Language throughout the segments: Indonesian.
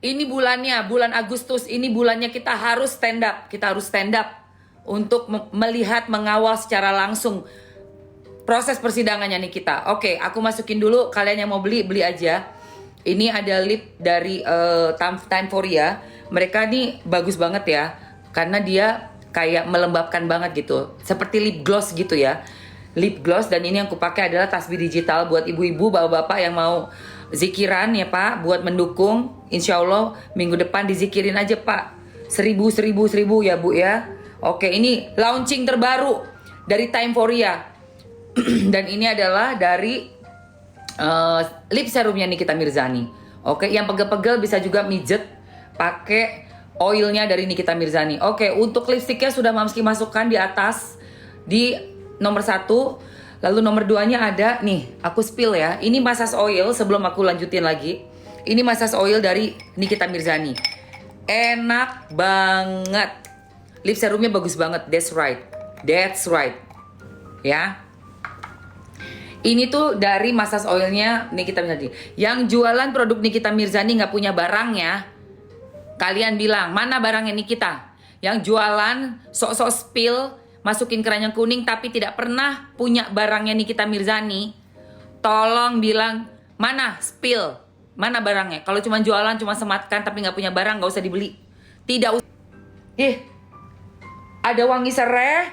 Ini bulannya, bulan Agustus, ini bulannya kita harus stand up. Kita harus stand up untuk melihat, mengawal secara langsung proses persidangannya nih kita. Oke, aku masukin dulu. Kalian yang mau beli, beli aja. Ini ada lip dari Time for Ya. Mereka nih bagus banget ya, karena dia kayak melembabkan banget gitu, seperti lip gloss gitu ya. Lip gloss, dan ini yang kupakai adalah tasbih digital buat ibu-ibu, bapak-bapak yang mau zikiran ya Pak, buat mendukung. Insya Allah minggu depan dizikirin aja Pak. 1000 ya Bu ya. Oke, ini launching terbaru dari Time for Ya. Dan ini adalah dari lip serumnya Nikita Mirzani. Oke, yang pegel-pegel bisa juga mijet pakai oilnya dari Nikita Mirzani. Oke, untuk lipstiknya sudah Mamski masukkan di atas di nomor 1. Lalu nomor 2-nya ada nih, aku spill ya. Ini massage oil sebelum aku lanjutin lagi. Ini massage oil dari Nikita Mirzani. Enak banget. Lip serumnya bagus banget. That's right. That's right. Ya. Ini tuh dari massage oilnya Nikita Mirzani. Yang jualan produk Nikita Mirzani nggak punya barangnya, kalian bilang, mana barangnya Nikita? Yang jualan sok-sok spill, masukin keranjang kuning tapi tidak pernah punya barangnya Nikita Mirzani, tolong bilang, mana spill? Mana barangnya? Kalau cuma jualan, cuma sematkan tapi nggak punya barang, nggak usah dibeli. Tidak usah. Ada wangi serai,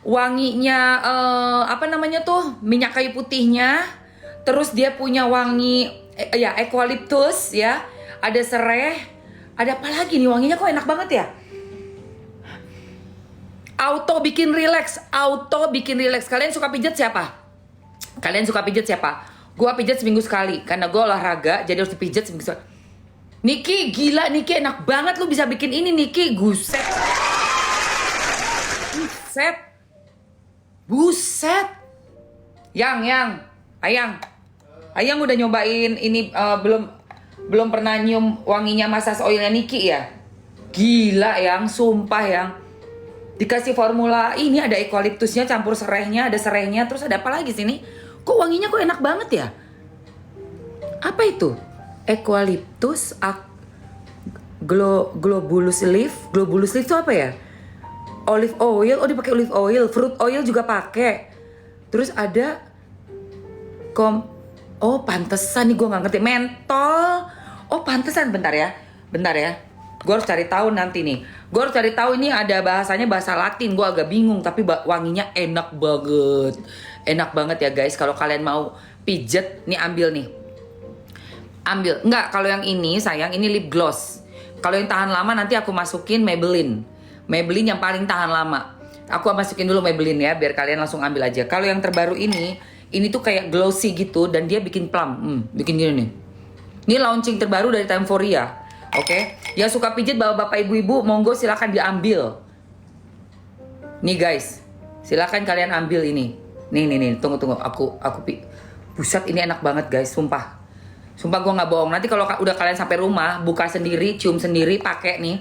wanginya apa namanya tuh, minyak kayu putihnya. Terus dia punya wangi ya eukaliptus ya. Ada serai. Ada apa lagi nih, wanginya kok enak banget ya. Auto bikin relax, auto bikin relax. Kalian suka pijet siapa? Kalian suka pijet siapa? Gua pijet seminggu sekali karena gue olahraga, jadi harus dipijet seminggu sekali. Niki, gila Niki, enak banget lu bisa bikin ini Niki. Guset. Buset. Buset. Ayang udah nyobain ini belum pernah nyium wanginya massage oilnya Niki ya? Gila yang, sumpah yang. Dikasih formula, ini ada eukaliptusnya campur serainya, ada serainya, terus ada apa lagi sini? Kok wanginya kok enak banget ya? Apa itu? Eukaliptus, globulus leaf itu apa ya? Olive oil, oh dipakai olive oil, fruit oil juga pakai. Terus ada oh pantesan nih, gue nggak ngerti, mentol. Oh pantesan, bentar ya. Gue harus cari tahu nanti nih. Gue harus cari tahu, ini ada bahasanya, bahasa Latin. Gue agak bingung, tapi wanginya enak banget. Enak banget ya guys. Kalau kalian mau pijet, nih ambil nih. Ambil. Enggak, kalau yang ini sayang, ini lip gloss. Kalau yang tahan lama nanti aku masukin Maybelline. Maybelline yang paling tahan lama. Aku masukin dulu Maybelline ya, biar kalian langsung ambil aja. Kalau yang terbaru ini tuh kayak glossy gitu, dan dia bikin plum. Bikin gini nih. Ini launching terbaru dari Time for Ya. Oke, yang suka pijit bapak-bapak ibu-ibu, monggo silakan diambil. Nih guys, silakan kalian ambil ini. Nih, tunggu. Buset, ini enak banget guys, sumpah gue nggak bohong. Nanti kalau udah kalian sampai rumah, buka sendiri, cium sendiri, pakai nih.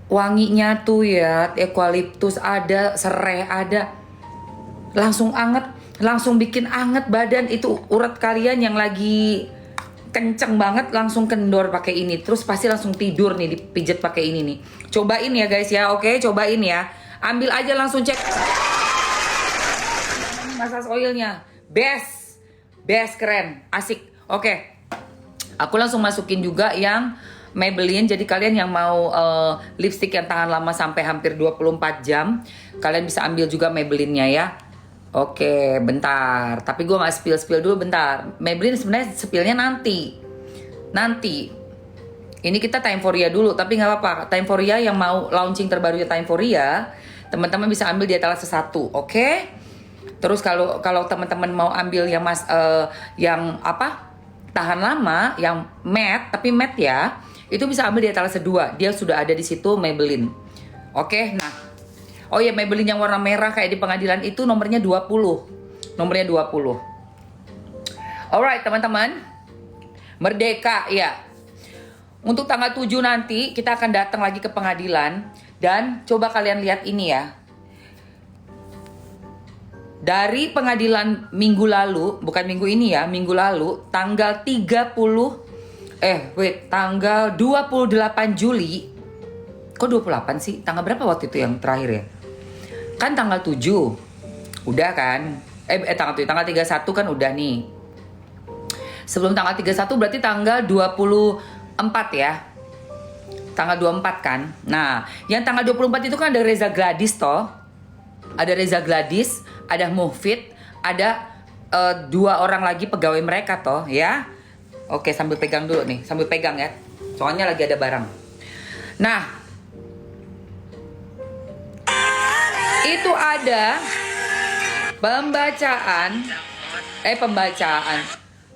Wanginya tuh ya, eukaliptus ada, serai ada, langsung anget, langsung bikin anget badan. Itu urat kalian yang lagi kenceng banget, langsung kendor pakai ini. Terus pasti langsung tidur nih dipijet pakai ini nih. Cobain ya guys ya, oke, cobain ya. Ambil aja langsung cek. Massage oilnya best, keren, asik. Oke, aku langsung masukin juga yang Maybelline. Jadi kalian yang mau lipstick yang tahan lama sampai hampir 24 jam, kalian bisa ambil juga Maybelline-nya ya. Oke, bentar. Tapi gue gak spill dulu, bentar. Maybelline sebenarnya spillnya nanti. Ini kita Time for Ya dulu, tapi gak apa-apa. Time for Ya yang mau launching terbarunya Time for Ya, teman-teman bisa ambil di etalase 1, oke? Terus kalau teman-teman mau ambil yang yang apa? Tahan lama, yang matte, tapi matte ya, itu bisa ambil di etalase 2. Dia sudah ada di situ Maybelline. Oke, nah. Oh ya, Maybelline yang warna merah kayak di pengadilan itu nomornya 20. Nomornya 20. Alright teman-teman. Merdeka ya. Untuk tanggal 7 nanti kita akan datang lagi ke pengadilan. Dan coba kalian lihat ini ya. Dari pengadilan minggu lalu, bukan minggu ini ya, minggu lalu tanggal 28 Juli. Kok 28 sih? Tanggal berapa waktu itu yang terakhir ya? Kan tanggal 7. Udah kan? Tanggal 31 kan udah nih. Sebelum tanggal 31 berarti tanggal 24 ya. Tanggal 24 kan. Nah, yang tanggal 24 itu kan ada Reza Gladys toh. Ada Reza Gladys, ada Mufid, ada 2 orang lagi pegawai mereka toh ya. Oke, sambil pegang dulu nih, sambil pegang ya. Soalnya lagi ada barang. Nah, itu ada pembacaan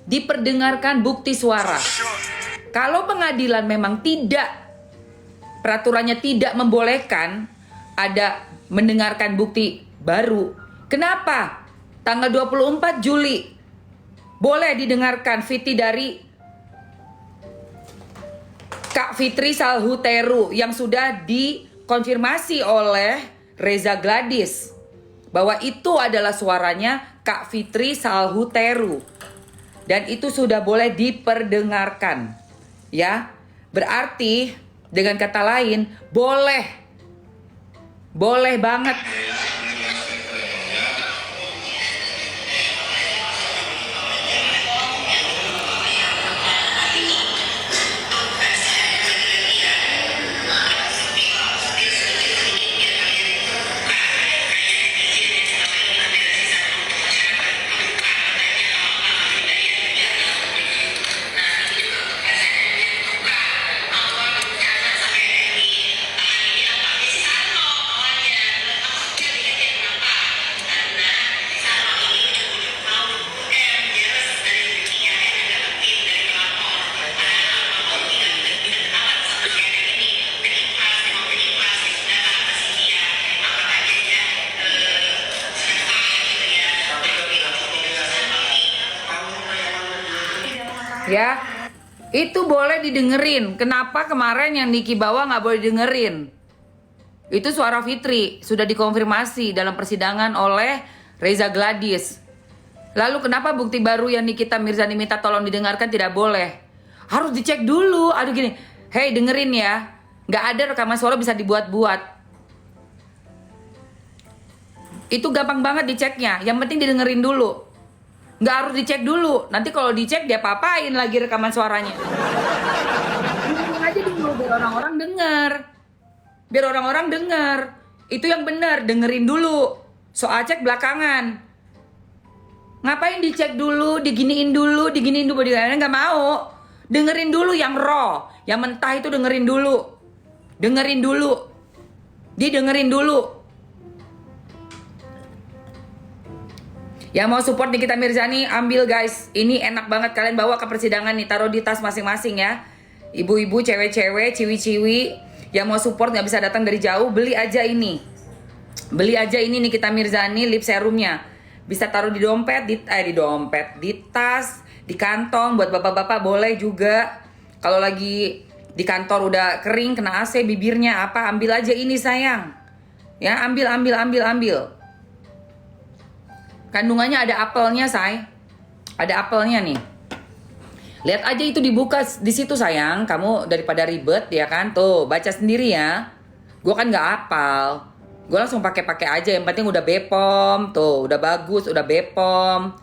diperdengarkan bukti suara. Kalau pengadilan memang peraturannya tidak membolehkan ada mendengarkan bukti baru, kenapa tanggal 24 Juli boleh didengarkan viti dari Kak Fitri Salhuteru yang sudah dikonfirmasi oleh Reza Gladys bahwa itu adalah suaranya Kak Fitri Salhuteru dan itu sudah boleh diperdengarkan ya. Berarti dengan kata lain boleh banget. Ya, itu boleh didengerin. Kenapa kemarin yang Niki bawa nggak boleh didengerin? Itu suara Fitri, sudah dikonfirmasi dalam persidangan oleh Reza Gladys. Lalu kenapa bukti baru yang Nikita Mirzani minta tolong didengarkan tidak boleh? Harus dicek dulu. Aduh gini, hey dengerin ya, nggak ada rekaman suara bisa dibuat-buat. Itu gampang banget diceknya, yang penting didengerin dulu. Nggak harus dicek dulu. Nanti kalau dicek dia apa-apain lagi rekaman suaranya. Dengerin aja dulu biar orang-orang denger. Biar orang-orang denger. Itu yang benar, dengerin dulu. Soal cek belakangan. Ngapain dicek dulu, diginiin dulu. Nggak mau. Dengerin dulu yang raw. Yang mentah itu dengerin dulu. Dengerin dulu. Didengerin dulu. Yang mau support Nikita Mirzani, ambil guys. Ini enak banget, kalian bawa ke persidangan nih. Taruh di tas masing-masing ya. Ibu-ibu, cewek-cewek, ciwi-ciwi. Yang mau support gak bisa datang dari jauh, beli aja ini. Beli aja ini Nikita Mirzani lip serumnya. Bisa taruh di dompet, di tas, di kantong. Buat bapak-bapak boleh juga. Kalau lagi di kantor udah kering, kena AC bibirnya apa, ambil aja ini sayang. Ya, ambil. Kandungannya ada apelnya, say. Ada apelnya nih. Lihat aja itu dibuka di situ sayang. Kamu daripada ribet ya kan. Tuh, baca sendiri ya. Gue kan nggak apal. Gue langsung pakai aja. Yang penting udah Bepom. Tuh, udah bagus, udah Bepom.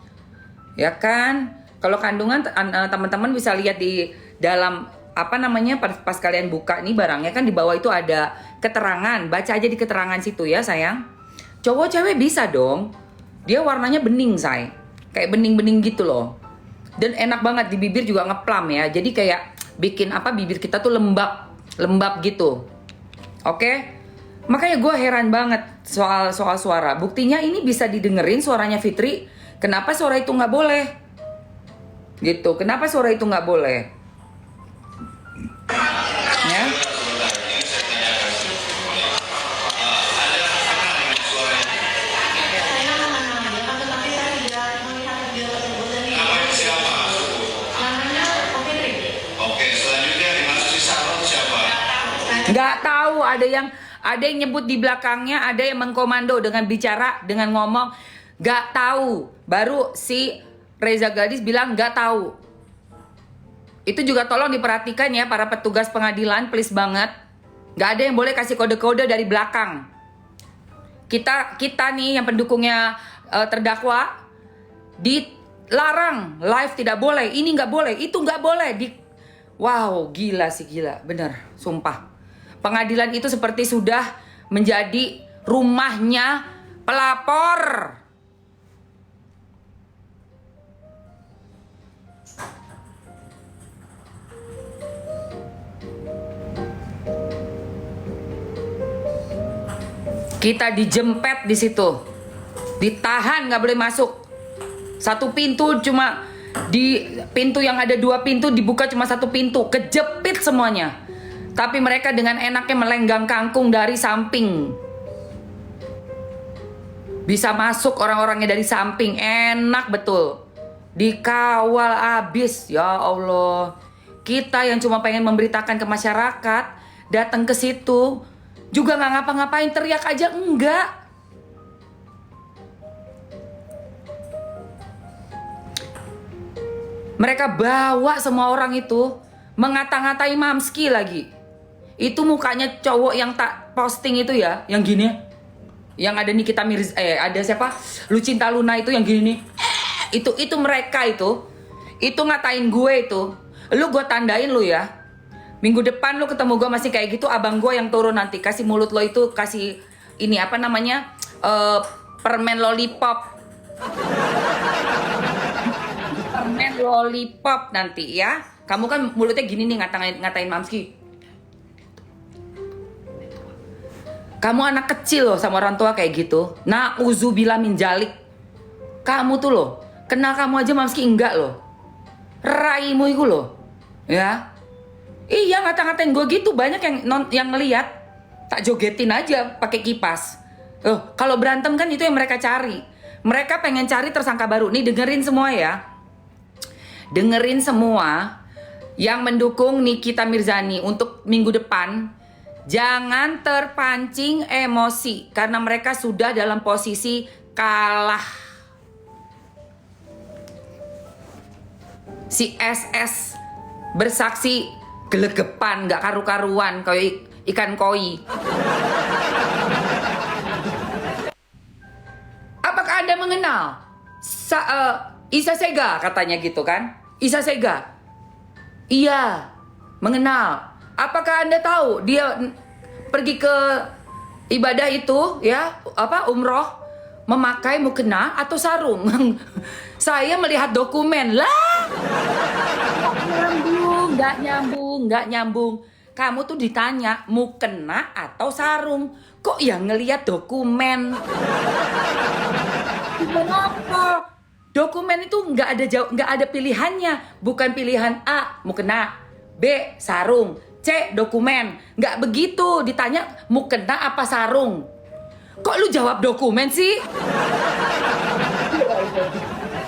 Ya kan? Kalau kandungan teman-teman bisa lihat di dalam pas kalian buka nih barangnya kan di bawah itu ada keterangan. Baca aja di keterangan situ ya sayang. Cowok cewek bisa dong. Dia warnanya bening, say. Kayak bening-bening gitu loh. Dan enak banget di bibir juga ngeplam ya. Jadi kayak bikin bibir kita tuh lembab gitu. Oke? Makanya gue heran banget soal suara. Buktinya ini bisa didengerin suaranya Fitri. Kenapa suara itu nggak boleh? Gitu. Kenapa suara itu nggak boleh? Ya? Nggak tahu, ada yang nyebut di belakangnya, ada yang mengkomando dengan bicara, dengan ngomong Gak tahu. Baru si Reza Gadis bilang gak tahu. Itu juga tolong diperhatikan ya para petugas pengadilan, please banget. Gak ada yang boleh kasih kode-kode dari belakang. Kita nih yang pendukungnya terdakwa dilarang live, tidak boleh. Ini nggak boleh, itu nggak boleh. Wow, gila sih, gila, bener, sumpah. Pengadilan itu seperti sudah menjadi rumahnya pelapor. Kita dijempet di situ, ditahan, nggak boleh masuk. Satu pintu cuma di pintu yang ada 2 pintu dibuka cuma 1 pintu, kejepit semuanya. Tapi mereka dengan enaknya melenggang kangkung dari samping. Bisa masuk orang-orangnya dari samping, enak betul. Dikawal abis, ya Allah. Kita yang cuma pengen memberitakan ke masyarakat, datang ke situ juga nggak ngapa-ngapain, teriak aja enggak. Mereka bawa semua orang itu mengata-ngatai Mamski lagi. Itu mukanya cowok yang tak posting itu ya, yang gini. Yang ada Nikita Mirza, ada siapa? Lucinta Luna itu yang gini nih. Itu mereka itu ngatain gue itu. Lu gue tandain lu ya. Minggu depan lu ketemu gue masih kayak gitu, abang gue yang turun nanti. Kasih mulut lo itu, kasih ini apa namanya, permen lollipop. Permen lollipop nanti ya. Kamu kan mulutnya gini nih ngatain Mamski. Kamu anak kecil loh sama orang tua kayak gitu. Na'udzubillah min dzalik. Kamu tuh loh, kenal kamu aja Mamski enggak loh. Raimu itu loh. Ya. Iya, ngata-ngatain gue gitu, banyak yang ngeliat. Tak jogetin aja pakai kipas. Kalau berantem kan itu yang mereka cari. Mereka pengen cari tersangka baru. Nih dengerin semua ya. Dengerin semua yang mendukung Nikita Mirzani untuk minggu depan. Jangan terpancing emosi karena mereka sudah dalam posisi kalah. Si SS bersaksi gelegepan, gak karu-karuan kayak ikan koi. Apakah Anda mengenal Isa Sega, katanya gitu kan? Isa Sega. Iya, mengenal. Apakah Anda tahu dia pergi ke ibadah itu ya, umroh, memakai mukena atau sarung? Saya melihat dokumen lah. Nggak nyambung. Kamu tuh ditanya mukena atau sarung, kok yang ngelihat dokumen? Kenapa? Dokumen itu nggak ada pilihannya, bukan pilihan A mukena, B sarung, C dokumen. Nggak begitu, ditanya mukena apa sarung. Kok lu jawab dokumen sih?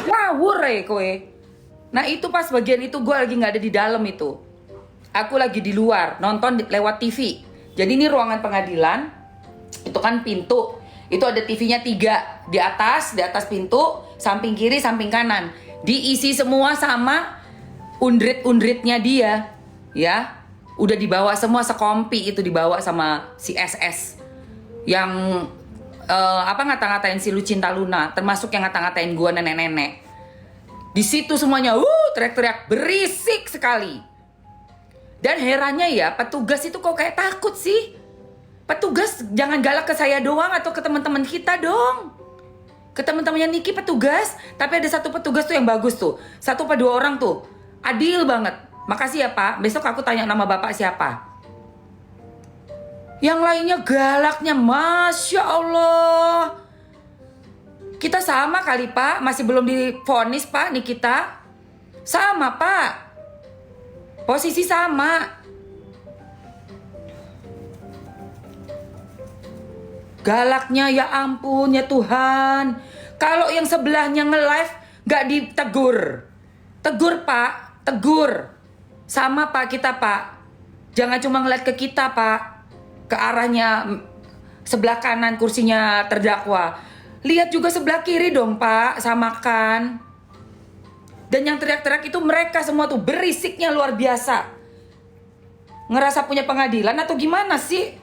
Ngawur kowe. Nah itu pas bagian itu gue lagi nggak ada di dalam itu. Aku lagi di luar nonton lewat TV. Jadi ini ruangan pengadilan. Itu kan pintu. Itu ada TV-nya 3 di atas pintu, samping kiri, samping kanan. Diisi semua sama undrit-undritnya dia. Ya, udah dibawa semua sekompi itu dibawa sama si SS. Yang ngata-ngatain si Lucinta Luna, termasuk yang ngata-ngatain gua nenek-nenek. Di situ semuanya teriak-teriak berisik sekali. Dan herannya ya, petugas itu kok kayak takut sih. Petugas jangan galak ke saya doang atau ke teman-teman kita dong. Ke teman-temannya Niki petugas, tapi ada satu petugas tuh yang bagus tuh. 1 atau 2 orang tuh. Adil banget. Makasih ya Pak, besok aku tanya nama Bapak siapa. Yang lainnya galaknya, Masya Allah. Kita sama kali Pak, masih belum divonis Pak Nikita. Sama Pak. Posisi sama. Galaknya ya ampun ya Tuhan. Kalau yang sebelahnya nge-live gak ditegur. Tegur Pak, tegur. Sama Pak kita Pak. Jangan cuma ngeliat ke kita Pak. Ke arahnya sebelah kanan kursinya terdakwa. Lihat juga sebelah kiri dong Pak, samakan. Dan yang teriak-teriak itu mereka semua tuh, berisiknya luar biasa. Ngerasa punya pengadilan atau gimana sih?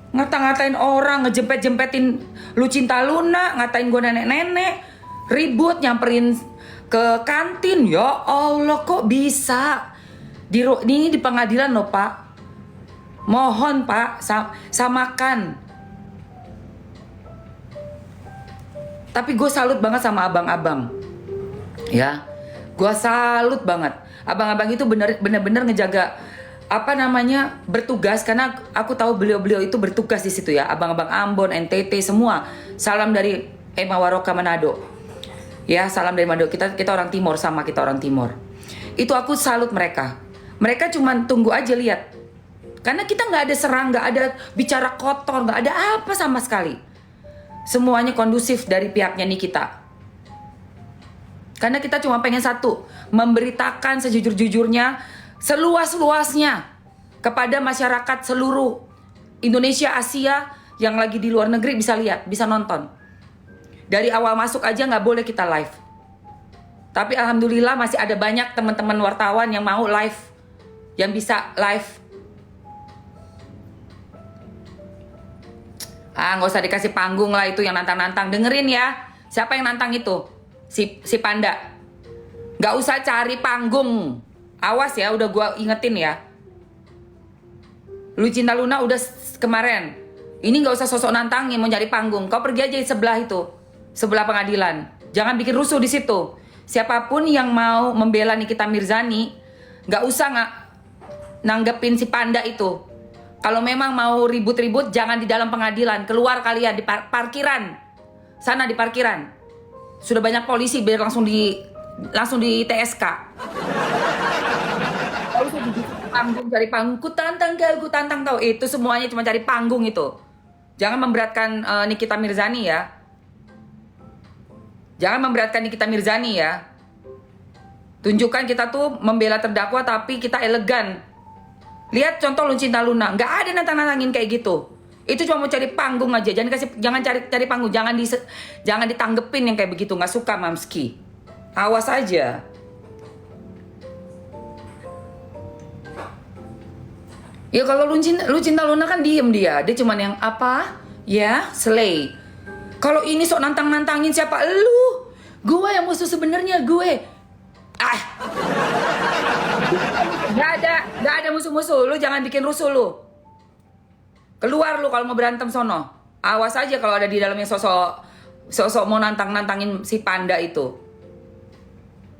Ngata-ngatain orang, ngejempet-jempetin Lucinta Luna, ngatain gue nenek-nenek, ribut, nyamperin ke kantin. Ya Allah, kok bisa? Ini di pengadilan loh Pak. Mohon Pak, samakan. Tapi gue salut banget sama abang-abang. Ya, gue salut banget. Abang-abang itu bener-bener ngejaga bertugas, karena aku tahu beliau-beliau itu bertugas di situ ya. Abang-abang Ambon, NTT semua. Salam dari Emma Waroka Manado. Ya, salam dari Manado. Kita orang Timur, sama kita orang Timur. Itu aku salut mereka. Mereka cuma tunggu aja lihat. Karena kita nggak ada serang, nggak ada bicara kotor, nggak ada apa sama sekali. Semuanya kondusif dari pihaknya Nikita. Karena kita cuma pengen satu, memberitakan sejujur-jujurnya, seluas-luasnya kepada masyarakat seluruh Indonesia, Asia yang lagi di luar negeri bisa lihat, bisa nonton. Dari awal masuk aja nggak boleh kita live. Tapi alhamdulillah masih ada banyak teman-teman wartawan yang mau live, yang bisa live. Nggak usah dikasih panggung lah itu yang nantang-nantang. Dengerin ya, siapa yang nantang itu? Si Panda. Nggak usah cari panggung. Awas ya, udah gua ingetin ya. Lucinta Luna udah kemarin. Ini nggak usah sosok nantangin mau cari panggung. Kau pergi aja di sebelah itu, sebelah pengadilan. Jangan bikin rusuh di situ. Siapapun yang mau membela Nikita Mirzani, nggak usah nanggepin si Panda itu. Kalau memang mau ribut-ribut, jangan di dalam pengadilan. Keluar kalian di parkiran. Sana di parkiran. Sudah banyak polisi, biar langsung di TSK. Panggung, cari panggung. Ku tantang tau. Itu semuanya cuma cari panggung itu. Jangan memberatkan Nikita Mirzani ya. Jangan memberatkan Nikita Mirzani ya. Tunjukkan kita tuh membela terdakwa tapi kita elegan. Lihat contoh Lucinta Luna, nggak ada nantang-nantangin kayak gitu. Itu cuma mau cari panggung aja. Jangan cari panggung, jangan ditanggepin yang kayak begitu. Nggak suka Mamski. Awas aja. Ya kalau Lucinta Luna kan diem dia cuman yang apa? Ya, slay. Kalau ini sok nantang-nantangin siapa? Lu. Gue yang musuh sebenarnya gue. Gak ada musuh-musuh. Lu jangan bikin rusuh lu. Keluar lu kalau mau berantem sono. Awas aja kalau ada di dalamnya sosok mau nantangin si Panda itu.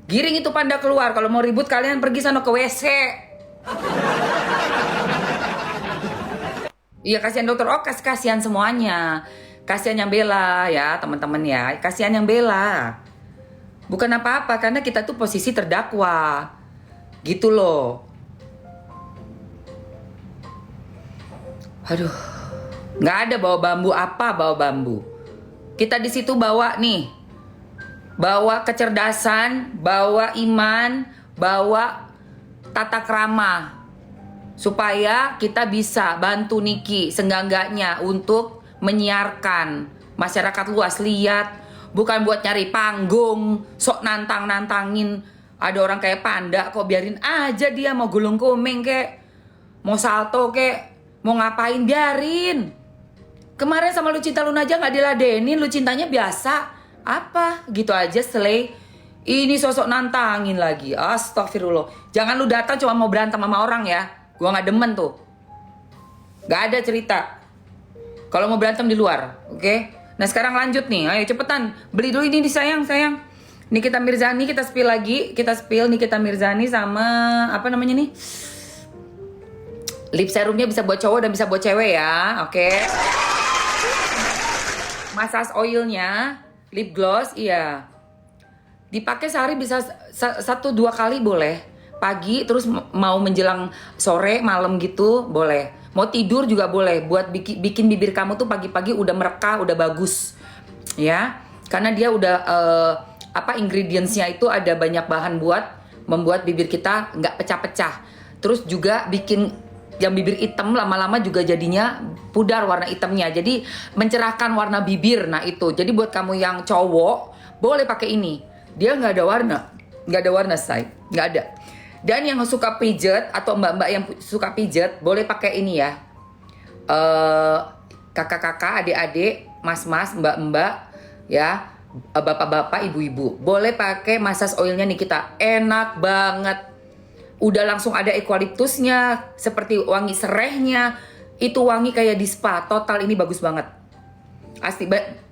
Giring itu Panda keluar. Kalau mau ribut kalian pergi sono ke WC. Iya, kasihan dokter. Oh, kasihan semuanya. Kasihan yang bela ya teman-teman ya. Kasihan yang bela. Bukan apa-apa, karena kita tuh posisi terdakwa. Gitu loh. Aduh. Nggak ada bawa bambu apa bawa bambu. Kita di situ bawa nih. Bawa kecerdasan, bawa iman, bawa tata krama. Supaya kita bisa bantu Niki seenggak-enggaknya untuk menyiarkan. Masyarakat luas lihat. Bukan buat nyari panggung, sok nantangin. Ada orang kayak Panda, kok biarin aja dia mau gulung komeng kek, mau salto kek, mau ngapain biarin. Kemarin sama Lucinta Luna aja nggak diladenin, Lucintanya biasa, apa gitu aja selai. Ini sosok nantangin lagi, astagfirullah. Jangan lu datang cuma mau berantem sama orang ya, gua nggak demen tuh. Nggak ada cerita. Kalau mau berantem di luar, oke? Nah sekarang lanjut nih, ayo cepetan beli dulu ini sayang. Nikita Mirzani kita spill lagi, Nikita Mirzani sama apa namanya nih? Lip serumnya bisa buat cowok dan bisa buat cewek ya, oke? Massage oilnya, lip gloss, iya. Dipakai sehari bisa 1-2 kali boleh. Pagi terus mau menjelang sore, malam gitu boleh. Mau tidur juga boleh, buat bikin bibir kamu tuh pagi-pagi udah merekah, udah bagus, ya. Karena dia udah ingredientsnya itu ada banyak bahan buat membuat bibir kita nggak pecah-pecah. Terus juga bikin yang bibir hitam lama-lama juga jadinya pudar warna hitamnya. Jadi mencerahkan warna bibir. Nah itu. Jadi buat kamu yang cowok boleh pakai ini. Dia nggak ada warna, say, nggak ada. Dan yang suka pijet atau mbak-mbak yang suka pijet boleh pakai ini ya. Kakak-kakak, adik-adik, mas-mas, mbak-mbak, ya, bapak-bapak, ibu-ibu, boleh pakai massage oilnya Nikita. Enak banget. Udah langsung ada eukaliptusnya, seperti wangi serehnya. Itu wangi kayak di spa. Total ini bagus banget. Asli.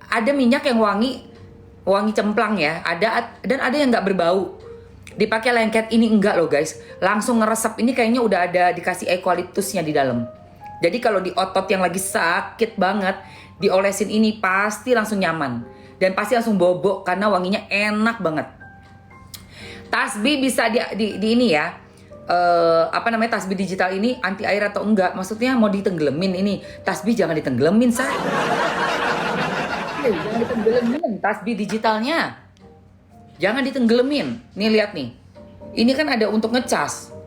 Ada minyak yang wangi cemplang ya. Dan ada yang nggak berbau. Dipakai lengket, ini enggak loh guys. Langsung ngeresep. Ini kayaknya udah ada dikasih eukaliptusnya di dalam. Jadi kalau di otot yang lagi sakit banget, diolesin ini pasti langsung nyaman. Dan pasti langsung bobok karena wanginya enak banget. Tasbih bisa di ini ya. Tasbih digital ini anti air atau enggak? Maksudnya mau ditenggelamin ini. Tasbih jangan ditenggelamin, say. Jangan ditenggelamin tasbih digitalnya. Jangan ditenggelamin. Nih lihat nih. Ini kan ada untuk ngecas.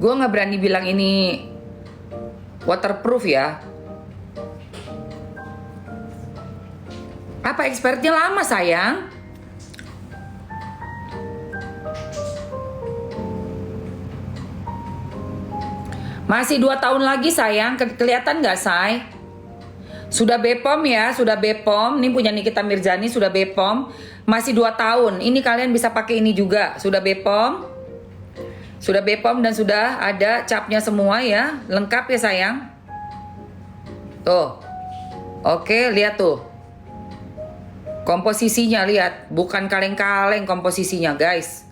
Gue nggak berani bilang ini waterproof ya. Apa expertnya lama sayang? Masih 2 tahun lagi sayang. Kelihatan nggak say? Sudah BPOM ya, sudah BPOM. Ini punya Nikita Mirzani, sudah BPOM. Masih 2 tahun. Ini kalian bisa pakai ini juga. Sudah BPOM. Sudah BPOM dan sudah ada capnya semua ya. Lengkap ya sayang. Tuh. Oke, lihat tuh. Komposisinya lihat. Bukan kaleng-kaleng komposisinya guys.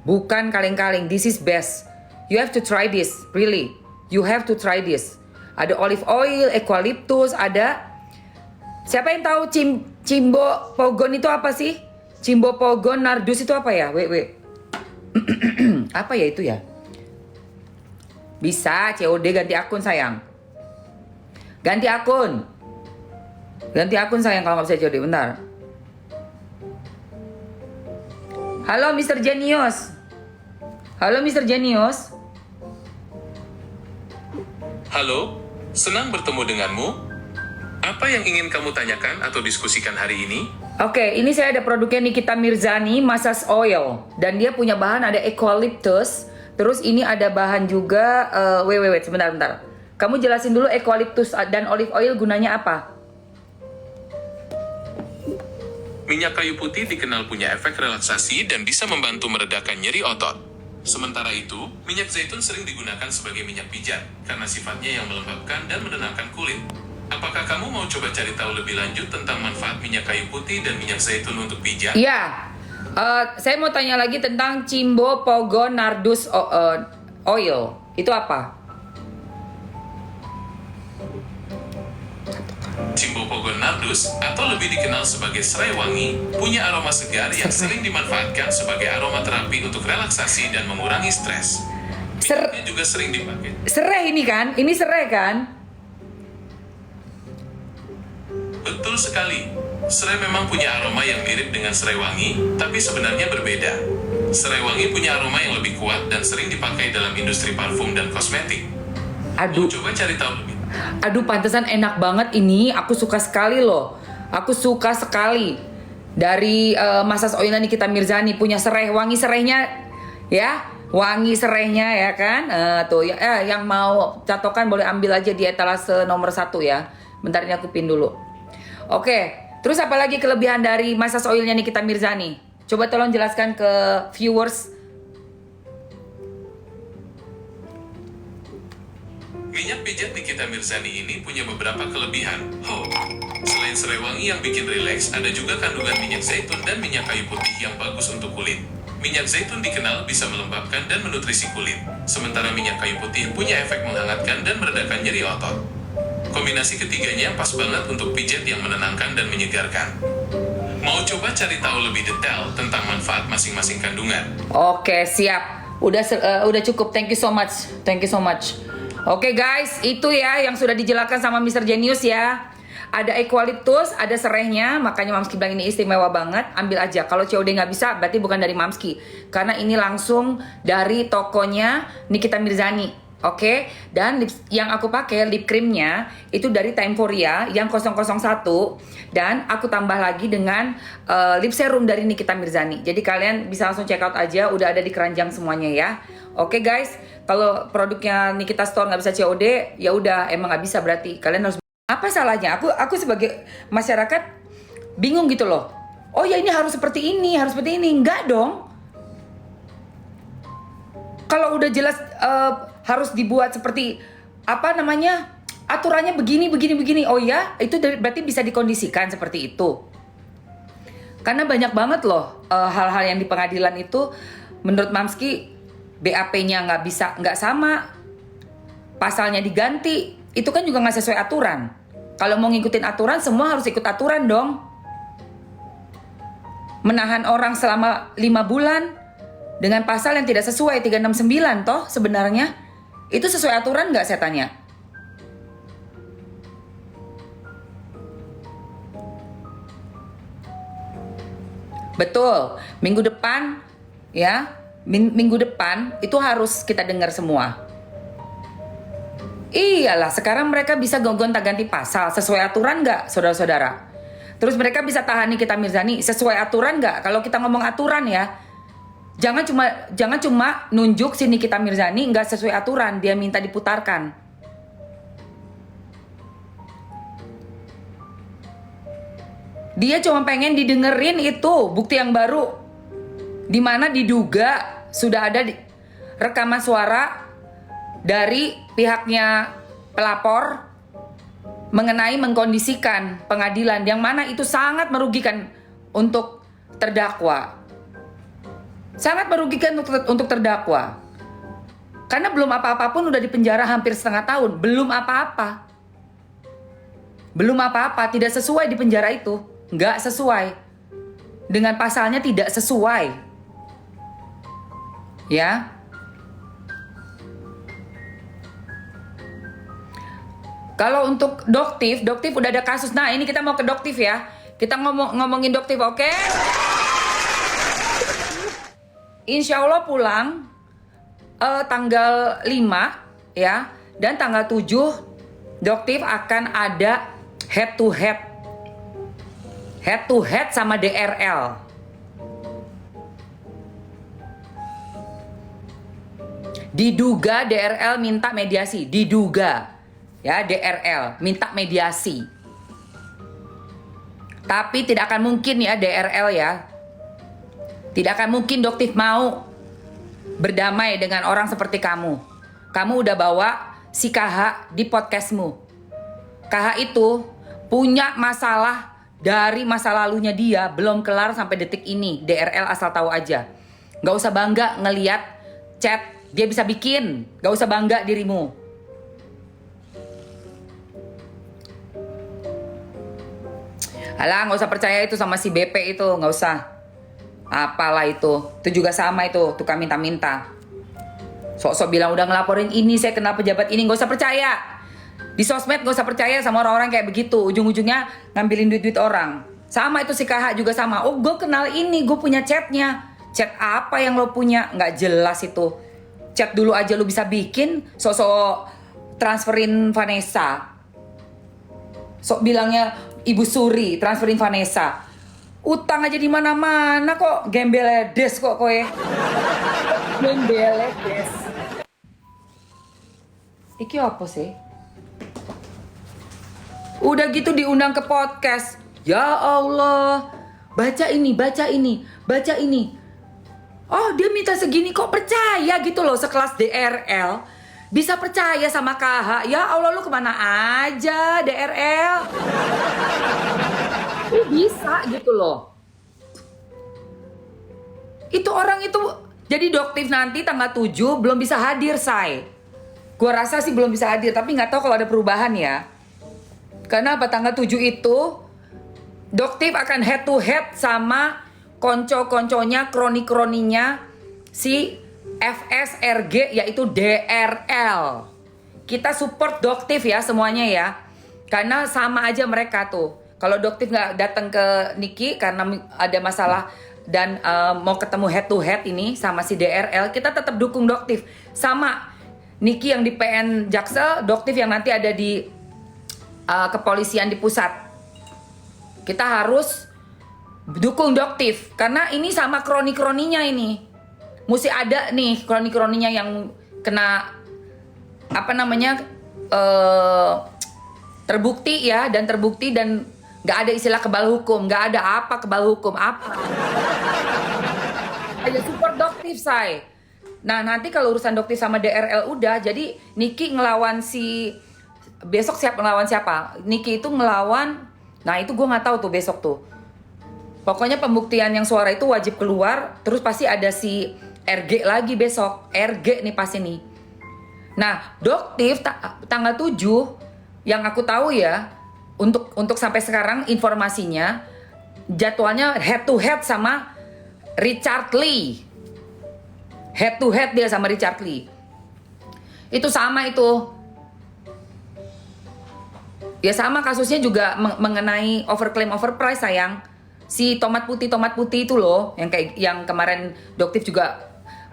Bukan kaleng-kaleng. This is best. You have to try this. Really. You have to try this. Ada olive oil, eucalyptus, ada. Siapa yang tahu Cimbo Pogon itu apa sih? Cimbo Pogon Nardus itu apa ya? Wait. Apa ya itu ya? Bisa COD ganti akun sayang. Ganti akun. Ganti akun sayang kalau nggak bisa COD. Bentar. Halo Mr. Genius. Halo Mr. Genius. Halo, senang bertemu denganmu. Apa yang ingin kamu tanyakan atau diskusikan hari ini? Oke, ini saya ada produknya Nikita Mirzani Massage Oil. Dan dia punya bahan ada eucalyptus. Terus ini ada bahan juga, wait, sebentar. Kamu jelasin dulu eucalyptus dan olive oil gunanya apa? Minyak kayu putih dikenal punya efek relaksasi dan bisa membantu meredakan nyeri otot. Sementara itu, minyak zaitun sering digunakan sebagai minyak pijat karena sifatnya yang melembabkan dan menenangkan kulit. Apakah kamu mau coba cari tahu lebih lanjut tentang manfaat minyak kayu putih dan minyak zaitun untuk pijat? Iya, saya mau tanya lagi tentang Cimbo Pogon Nardus Oil. Itu apa? Cimbo Pogon Nardus, atau lebih dikenal sebagai serai wangi, punya aroma segar yang sering dimanfaatkan sebagai aroma terapi untuk relaksasi dan mengurangi stres. Minyaknya juga sering dipakai. Serai ini kan? Ini serai kan? Betul sekali. Serai memang punya aroma yang mirip dengan serai wangi, tapi sebenarnya berbeda. Serai wangi punya aroma yang lebih kuat dan sering dipakai dalam industri parfum dan kosmetik. Aduh. Coba cari tahu lebih. Aduh, pantesan enak banget ini. Aku suka sekali loh. Aku suka sekali. Dari massage oilnya Nikita Mirzani punya serai, wangi serainya ya. Wangi serainya ya kan. Tuh ya, yang mau catokan boleh ambil aja di etalase nomor 1 ya. Bentar ini aku pin dulu. Oke, terus apa lagi kelebihan dari massage oilnya Nikita Mirzani? Coba tolong jelaskan ke viewers. Minyak pijat Nikita Mirzani ini punya beberapa kelebihan. Selain serai wangi yang bikin rileks, ada juga kandungan minyak zaitun dan minyak kayu putih yang bagus untuk kulit. Minyak zaitun dikenal bisa melembabkan dan menutrisi kulit, sementara minyak kayu putih punya efek menghangatkan dan meredakan nyeri otot. Kombinasi ketiganya pas banget untuk pijat yang menenangkan dan menyegarkan. Mau coba cari tahu lebih detail tentang manfaat masing-masing kandungan? Oke, siap. Udah cukup. Thank you so much. Oke guys, itu ya yang sudah dijelaskan sama Mr. Genius ya. Ada eukaliptus, ada serehnya, makanya Mamski bilang ini istimewa banget. Ambil aja. Kalau COD nggak bisa, berarti bukan dari Mamski. Karena ini langsung dari tokonya Nikita Mirzani. Oke, dan yang aku pakai lip creamnya itu dari Timeforia yang 001 dan aku tambah lagi dengan lip serum dari Nikita Mirzani. Jadi kalian bisa langsung check out aja, udah ada di keranjang semuanya ya. Oke guys, kalau produknya Nikita Store nggak bisa COD, ya udah emang nggak bisa berarti kalian harus. Apa salahnya? Aku sebagai masyarakat bingung gitu loh. Oh ya ini harus seperti ini, harus seperti ini. Enggak dong. Kalau udah jelas harus dibuat seperti apa namanya aturannya begini. Oh ya itu berarti bisa dikondisikan seperti itu. Karena banyak banget loh hal-hal yang di pengadilan itu menurut Mamski BAP-nya nggak sama, pasalnya diganti, itu kan juga nggak sesuai aturan. Kalau mau ngikutin aturan semua harus ikut aturan dong. Menahan orang selama 5 bulan dengan pasal yang tidak sesuai 369 toh sebenarnya itu sesuai aturan nggak saya tanya? Betul, minggu depan ya, minggu depan itu harus kita dengar semua. Iyalah, sekarang mereka bisa gonta-ganti pasal sesuai aturan nggak, saudara-saudara? Terus mereka bisa tahan Nikita Mirzani sesuai aturan nggak? Kalau kita ngomong aturan ya, jangan cuma nunjuk si Nikita Mirzani nggak sesuai aturan, dia minta diputarkan. Dia cuma pengen didengerin itu bukti yang baru, dimana diduga sudah ada rekaman suara dari pihaknya pelapor mengenai mengkondisikan pengadilan yang mana itu sangat merugikan untuk terdakwa. Sangat merugikan untuk terdakwa. Karena belum apa-apa pun udah dipenjara hampir setengah tahun. Belum apa-apa. Belum apa-apa, tidak sesuai di penjara itu. Nggak sesuai. Dengan pasalnya tidak sesuai. Ya. Kalau untuk Doktif udah ada kasus. Nah ini kita mau ke Doktif ya. Kita ngomongin Doktif, oke? Insya Allah pulang tanggal 5 ya. Dan tanggal 7 Doktif akan ada head to head sama DRL. Diduga DRL minta mediasi. Diduga ya, DRL minta mediasi. Tapi tidak akan mungkin ya DRL ya. Tidak akan mungkin Doktif mau berdamai dengan orang seperti kamu. Kamu udah bawa si KH di podcastmu. KH itu punya masalah dari masa lalunya dia, belum kelar sampai detik ini. DRL asal tahu aja. Gak usah bangga ngeliat chat dia bisa bikin. Gak usah bangga dirimu. Alah, gak usah percaya itu sama si BP itu, gak usah. Apalah itu juga sama itu, tukang minta-minta. Sok-sok bilang udah ngelaporin ini, saya kenal pejabat ini, gak usah percaya. Di sosmed gak usah percaya sama orang-orang kayak begitu. Ujung-ujungnya ngambilin duit-duit orang. Sama itu si KH juga sama. Oh gue kenal ini, gue punya chatnya. Chat apa yang lo punya? Gak jelas itu. Chat dulu aja lo bisa bikin, sok-sok transferin Vanessa. Sok bilangnya Ibu Suri, transferin Vanessa. Utang aja di mana-mana kok, gembeledes kok kowe. Gembeledes. Iki apa sih? Udah gitu diundang ke podcast. Ya Allah. Baca ini. Oh, dia minta segini kok percaya gitu loh, sekelas DRL. Bisa percaya sama KH. Ya Allah, lu kemana aja DRL? Lu bisa gitu loh. Itu orang itu jadi Doktif nanti tanggal 7 belum bisa hadir, say. Gua rasa sih belum bisa hadir, tapi nggak tahu kalau ada perubahan ya. Karena apa, tanggal 7 itu Doktif akan head to head sama konco-konconya, kroni-kroninya si FSRG, yaitu DRL. Kita support Doktif ya semuanya ya. Karena sama aja mereka tuh. Kalau Doktif nggak datang ke Niki karena ada masalah dan mau ketemu head to head ini sama si DRL, kita tetap dukung Doktif. Sama Niki yang di PN Jaksel, Doktif yang nanti ada di kepolisian di pusat. Kita harus dukung Doktif karena ini sama kroni-kroninya ini. Mesti ada nih kroni-kroninya yang kena apa namanya terbukti dan nggak ada istilah kebal hukum, nggak ada apa kebal hukum apa. Ayo support Doktif say. Nah nanti kalau urusan Doktif sama DRL udah, jadi Niki ngelawan si besok siapa ngelawan siapa? Niki itu ngelawan, nah itu gue nggak tahu tuh besok tuh. Pokoknya pembuktian yang suara itu wajib keluar, terus pasti ada si RG lagi besok, RG nih pasti nih. Nah Doktif tanggal 7 yang aku tahu ya, untuk sampai sekarang informasinya jadwalnya head to head sama Richard Lee. Head to head dia sama Richard Lee. Itu sama itu. Ya sama kasusnya juga mengenai overclaim overprice sayang. Si tomat putih itu loh, yang kayak yang kemarin Doktif juga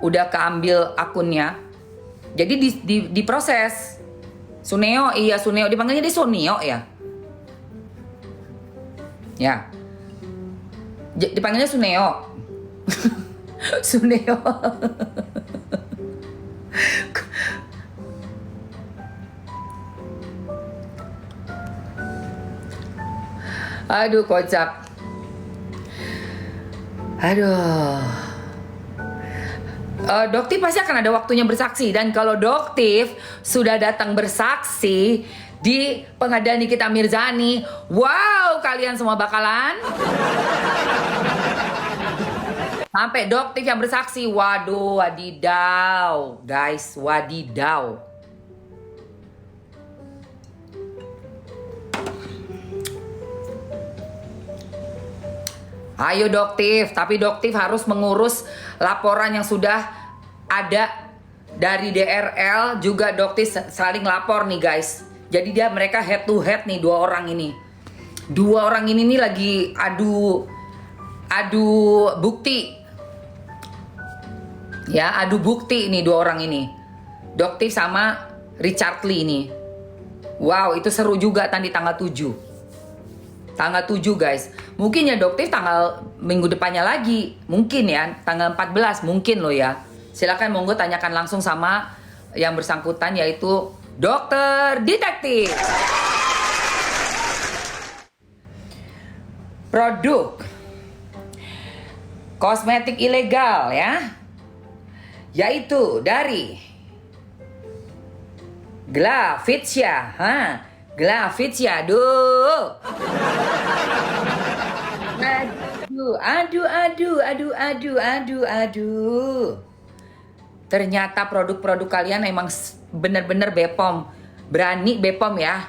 udah keambil akunnya. Jadi diproses. Suneo, iya Suneo, dipanggilnya dia Suneo ya. Ya. Dipanggilnya Suneo. Suneo. Aduh kocak. Aduh. Doktif pasti akan ada waktunya bersaksi. Dan kalau Doktif sudah datang bersaksi di pengadilan Nikita Mirzani, wow, kalian semua bakalan sampai Doktif yang bersaksi. Waduh, wadidaw guys, wadidaw. Ayo Doktif, tapi Doktif harus mengurus laporan yang sudah ada dari DRL, juga Doktif saling lapor nih guys. Jadi mereka head to head nih dua orang ini. Dua orang ini nih lagi adu bukti. Ya, adu bukti nih dua orang ini. Doktif sama Richard Lee ini. Wow, itu seru juga tadi tanggal 7. Tanggal 7 guys. Mungkin ya Doktif tanggal minggu depannya lagi. Mungkin ya, tanggal 14 mungkin loh ya. Silakan monggo tanyakan langsung sama yang bersangkutan, yaitu Dokter Detektif. Produk kosmetik ilegal ya. Yaitu dari Glavitsia. Glavitsia, aduh. Aduh. Ternyata produk-produk kalian emang bener-bener Bepom. Berani Bepom ya.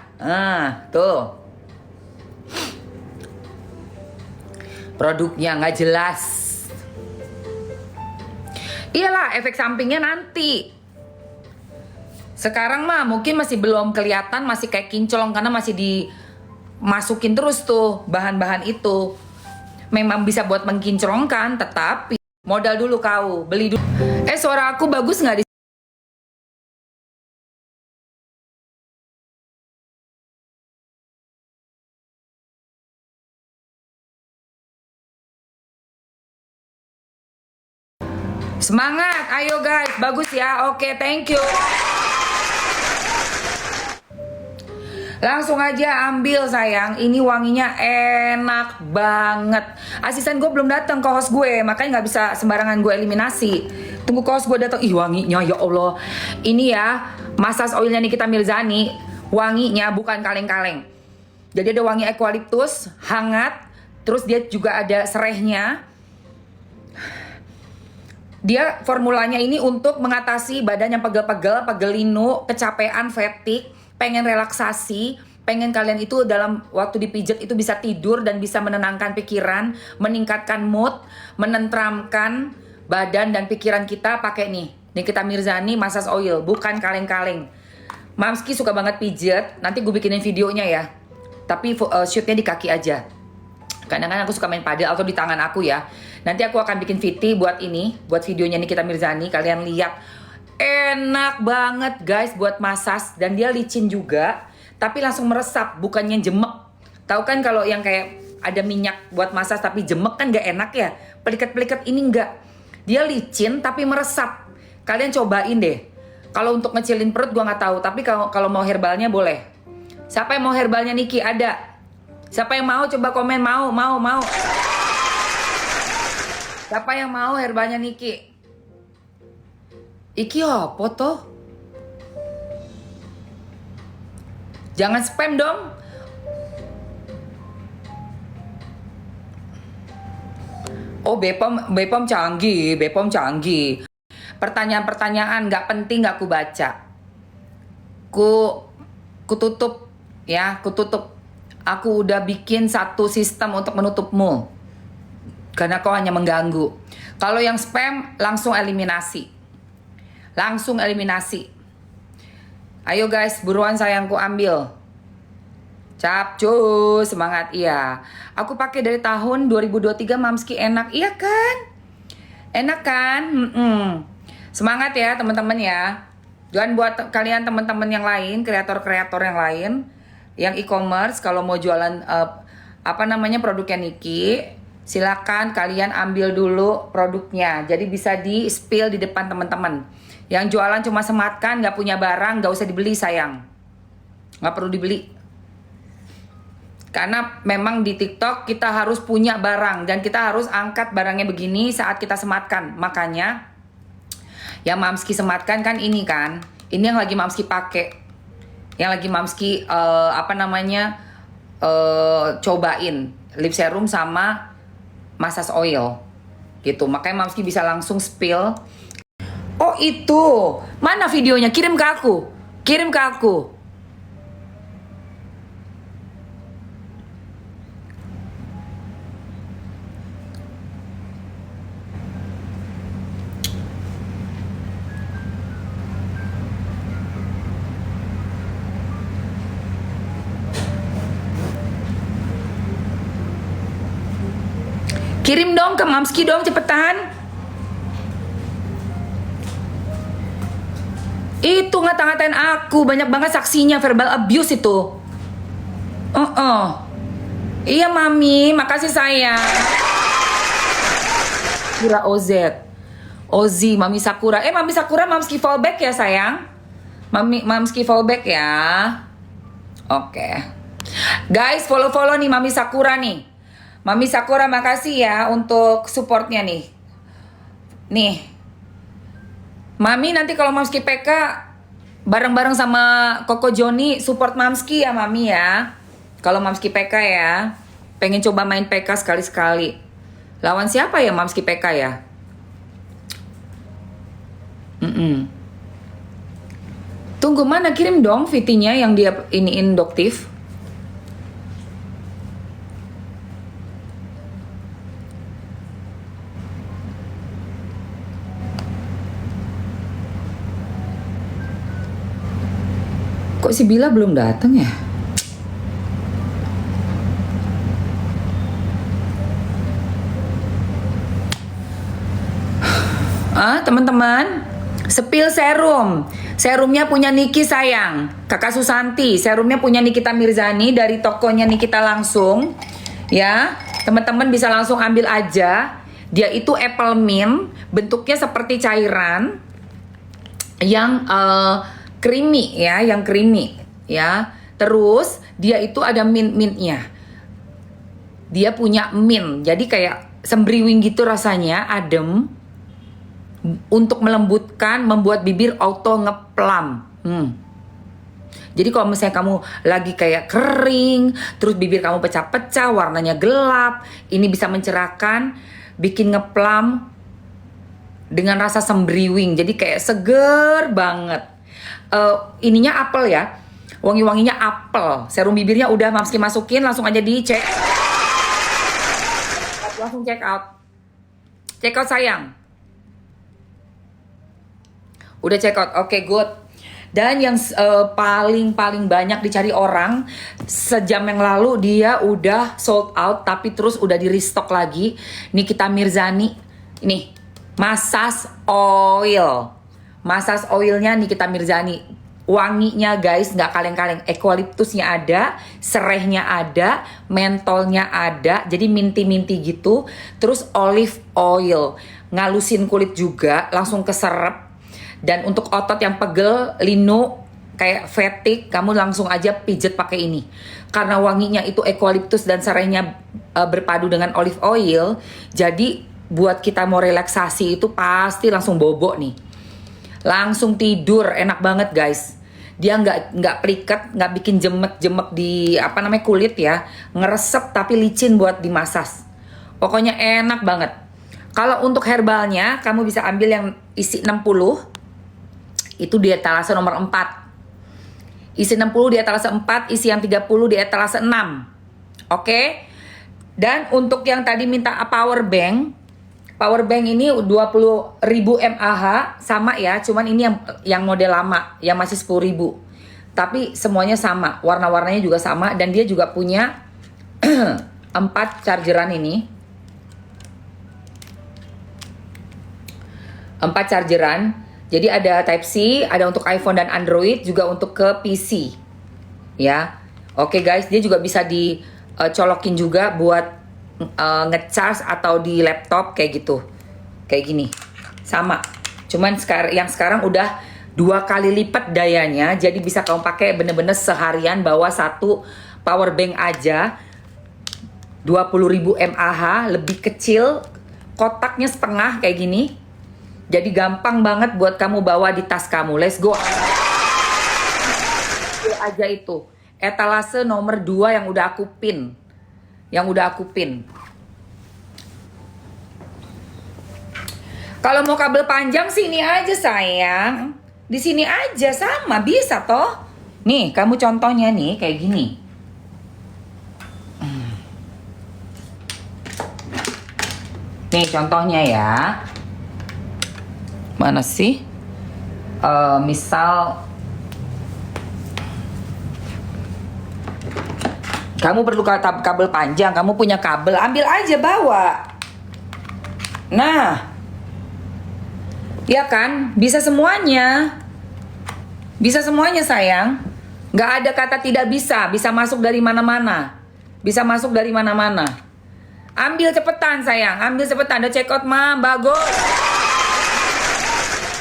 Tuh. Produknya nggak jelas. Iyalah, efek sampingnya nanti. Sekarang mah mungkin masih belum kelihatan, masih kayak kinclong karena masih dimasukin terus tuh bahan-bahan itu. Memang bisa buat mengkinclongkan, tetapi modal dulu kau, beli dulu. Suara aku bagus nggak di? Semangat, ayo guys, bagus ya. Oke, thank you. Langsung aja ambil sayang. Ini wanginya enak banget. Asisten gue belum datang ke host gue, makanya nggak bisa sembarangan gue eliminasi. Tunggu ke host gue datang. Ih wanginya ya Allah. Ini ya massage oilnya Nikita Mirzani. Wanginya bukan kaleng-kaleng. Jadi ada wangi eukaliptus hangat. Terus dia juga ada serehnya. Dia formulanya ini untuk mengatasi badan yang pegel-pegel, pegelinu, kecapean, fatigue, pengen relaksasi, pengen kalian itu dalam waktu dipijat itu bisa tidur dan bisa menenangkan pikiran, meningkatkan mood, menentramkan badan dan pikiran kita pakai nih Nikita Mirzani Massage Oil, bukan kaleng-kaleng. Mamski suka banget pijet. Nanti gue bikinin videonya ya. Tapi shootnya di kaki aja. Kadang-kadang aku suka main padel atau di tangan aku ya. Nanti aku akan bikin VT buat ini, buat videonya Nikita Mirzani. Kalian lihat, enak banget guys buat masas, dan dia licin juga, tapi langsung meresap, bukannya jemek. Tahu kan kalau yang kayak ada minyak buat masas tapi jemek kan gak enak ya. Pelikat-pelikat ini enggak. Dia licin tapi meresap. Kalian cobain deh. Kalau untuk ngecilin perut gua nggak tahu, tapi kalau mau herbalnya boleh. Siapa yang mau herbalnya Niki? Ada. Siapa yang mau coba komen, mau. Siapa yang mau herbalnya Niki? Iki apa toh? Jangan spam dong. Oh, Bepom canggih, Pertanyaan-pertanyaan nggak penting nggak ku baca. Ku tutup ya, ku tutup. Aku udah bikin satu sistem untuk menutupmu. Karena kau hanya mengganggu. Kalau yang spam langsung eliminasi. Ayo guys, buruan sayangku ambil. Capcus, semangat iya. Aku pakai dari tahun 2023 Mamski enak, iya kan? Enak kan? Semangat ya teman-teman ya. Dan buat kalian teman-teman yang lain, kreator-kreator yang lain, yang e-commerce, kalau mau jualan produknya Niki, silakan kalian ambil dulu produknya. Jadi bisa di spill di depan teman-teman. Yang jualan cuma sematkan, nggak punya barang, nggak usah dibeli sayang. Nggak perlu dibeli. Karena memang di TikTok kita harus punya barang dan kita harus angkat barangnya begini saat kita sematkan. Makanya yang Mamski sematkan kan ini kan. Ini yang lagi Mamski pakai. Yang lagi Mamski cobain lip serum sama massage oil. Gitu. Makanya Mamski bisa langsung spill. Oh itu. Mana videonya? Kirim ke aku. Kirim dong ke Mamski dong, cepetan. Itu ngata-ngatain aku, banyak banget saksinya, verbal abuse itu. Iya Mami, makasih sayang. Sakura Ozi, Mami Sakura. Mami Sakura, Mamski fallback ya sayang. Mamski fallback ya. Oke. Guys, follow nih Mami Sakura nih. Mami Sakura makasih ya untuk supportnya nih. Nih. Mami nanti kalau Mamski PK bareng-bareng sama Koko Joni support Mamski ya Mami ya. Kalau Mamski PK ya. Pengen coba main PK sekali-sekali. Lawan siapa ya Mamski PK ya? Tunggu mana, kirim dong VT-nya yang dia ini induktif. Kok si Bila belum datang ya? Teman-teman, spill serum. Serumnya punya Niki sayang. Kakak Susanti, serumnya punya Nikita Mirzani dari tokonya Nikita langsung. Ya, teman-teman bisa langsung ambil aja. Dia itu apple mint, bentuknya seperti cairan yang creamy ya, Terus dia itu ada mint-mintnya. Dia punya mint, jadi kayak sembriwing gitu rasanya, adem. Untuk melembutkan, membuat bibir auto ngeplam. Jadi kalau misalnya kamu lagi kayak kering, terus bibir kamu pecah-pecah, warnanya gelap, ini bisa mencerahkan, bikin ngeplam dengan rasa sembriwing. Jadi kayak seger banget. Ininya apel ya, wangi-wanginya apel. Serum bibirnya udah Mamski masukin, langsung aja dicek. Langsung check out. Check out sayang. Udah check out, oke good. Dan yang paling banyak dicari orang, sejam yang lalu dia udah sold out, tapi terus udah di restock lagi. Nikita Mirzani, ini massage oil. Massage oilnya Nikita Mirzani. Wanginya guys, nggak kaleng-kaleng. Eukaliptusnya ada, serehnya ada, mentolnya ada. Jadi minty-minty gitu. Terus olive oil. Ngalusin kulit juga, langsung keserep. Dan untuk otot yang pegel, linu, kayak fatigue, kamu langsung aja pijet pakai ini. Karena wanginya itu eukaliptus dan serainya berpadu dengan olive oil, jadi buat kita mau relaksasi itu pasti langsung bobo nih. Langsung tidur, enak banget guys. Dia nggak pliket, nggak bikin jemek-jemek di kulit ya. Ngeresep tapi licin buat dimasas. Pokoknya enak banget. Kalau untuk herbalnya, kamu bisa ambil yang isi 60. Itu di etalase nomor 4. Isi 60 di etalase 4, isi yang 30 di etalase 6. Oke? Dan untuk yang tadi minta power bank ini 20.000 mAh sama ya, cuman ini yang model lama yang masih 10.000. Tapi semuanya sama, warna-warnanya juga sama dan dia juga punya 4 chargeran ini. 4 chargeran. Jadi ada Type C, ada untuk iPhone dan Android, juga untuk ke PC. Ya. Oke guys, dia juga bisa dicolokin juga buat ngecharge atau di laptop kayak gitu. Kayak gini. Sama. Cuman yang sekarang udah 2 kali lipat dayanya, jadi bisa kamu pakai bener-bener seharian bawa satu power bank aja. 20.000 mAh, lebih kecil, kotaknya setengah kayak gini. Jadi gampang banget buat kamu bawa di tas kamu. Let's go. Aja itu. Etalase nomor 2 yang udah aku pin. Kalau mau kabel panjang sini aja sayang. Di sini aja sama, bisa toh. Nih, kamu contohnya nih kayak gini. Nih contohnya ya. Mana sih? Misal kamu perlu kabel panjang, kamu punya kabel, ambil aja bawa. Nah, ya kan? Bisa semuanya. Bisa semuanya sayang. Nggak ada kata tidak bisa. Bisa masuk dari mana-mana. Bisa masuk dari mana-mana. Ambil cepetan sayang, ambil cepetan. Udah check out mah, bagus.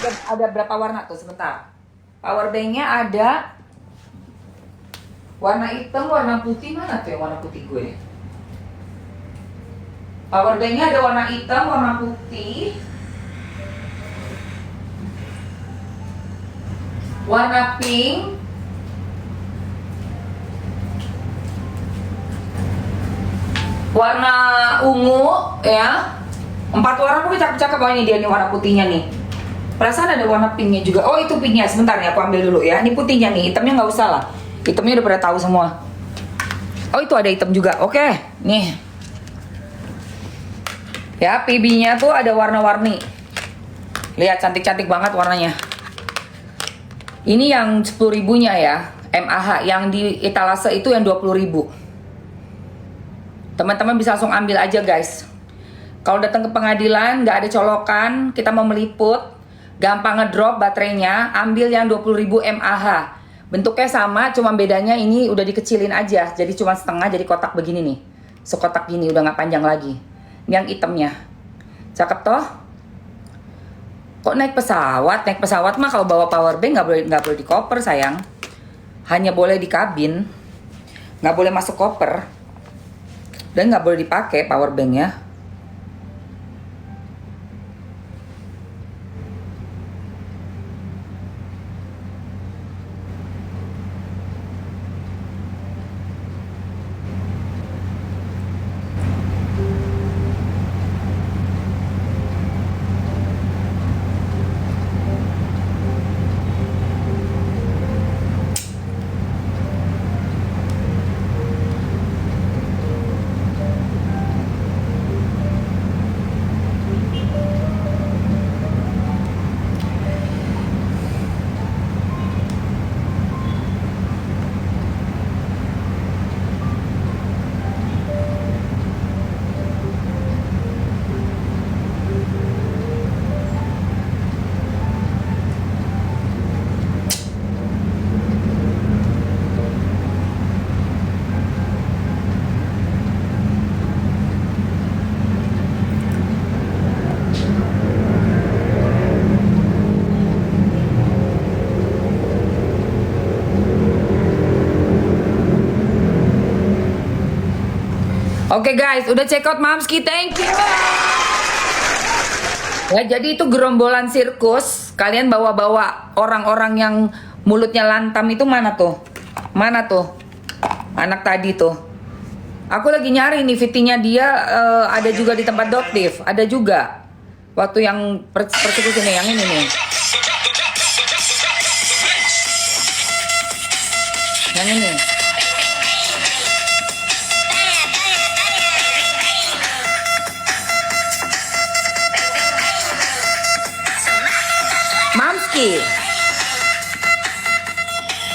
Ada berapa warna tuh sebentar. Power banknya ada warna hitam, warna putih. Mana tuh yang warna putih gue? Power banknya ada warna hitam, warna putih, warna pink, warna ungu ya. 4 warna pokoknya cakep-cakep. Oh ini dia nih warna putihnya nih. Perasaan ada warna pinknya juga. Oh itu pinknya, sebentar nih aku ambil dulu ya. Ini putihnya nih, hitamnya nggak usah lah. Hitamnya udah pada tahu semua. Oh itu ada hitam juga. Oke, nih. Ya PB-nya tuh ada warna-warni. Lihat cantik-cantik banget warnanya. Ini yang 10.000-nya ya, mAh. Yang di etalase itu yang 20.000. Teman-teman bisa langsung ambil aja guys. Kalau datang ke pengadilan nggak ada colokan, kita mau meliput, gampang ngedrop baterainya, ambil yang 20.000 mAh. Bentuknya sama, cuma bedanya ini udah dikecilin aja. Jadi cuma setengah, jadi kotak begini nih. Sekotak gini, udah nggak panjang lagi. Yang hitamnya. Cakep toh? Kok naik pesawat? Naik pesawat mah kalau bawa power bank nggak boleh di koper sayang. Hanya boleh di kabin. Nggak boleh masuk koper. Dan nggak boleh dipakai power banknya. Oke guys, udah check out Mamski, thank you. Ya, jadi itu gerombolan sirkus. Kalian bawa-bawa orang-orang yang mulutnya lantam itu mana tuh? Mana tuh? Anak tadi tuh. Aku lagi nyari nih VT-nya dia, ada juga di tempat Doktif. Ada juga. Waktu yang persekusi nih, yang ini nih. Yang ini. Mamski.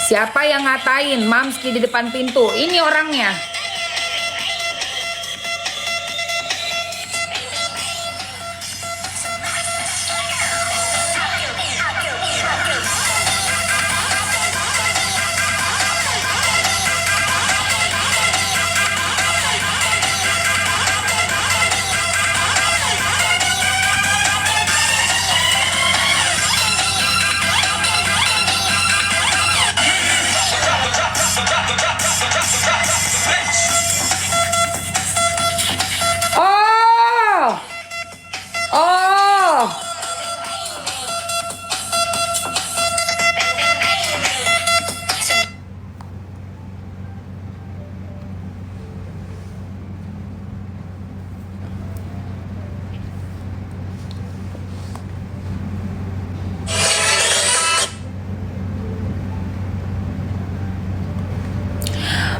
Siapa yang ngatain Mamski di depan pintu? Ini orangnya. Oh. Oh.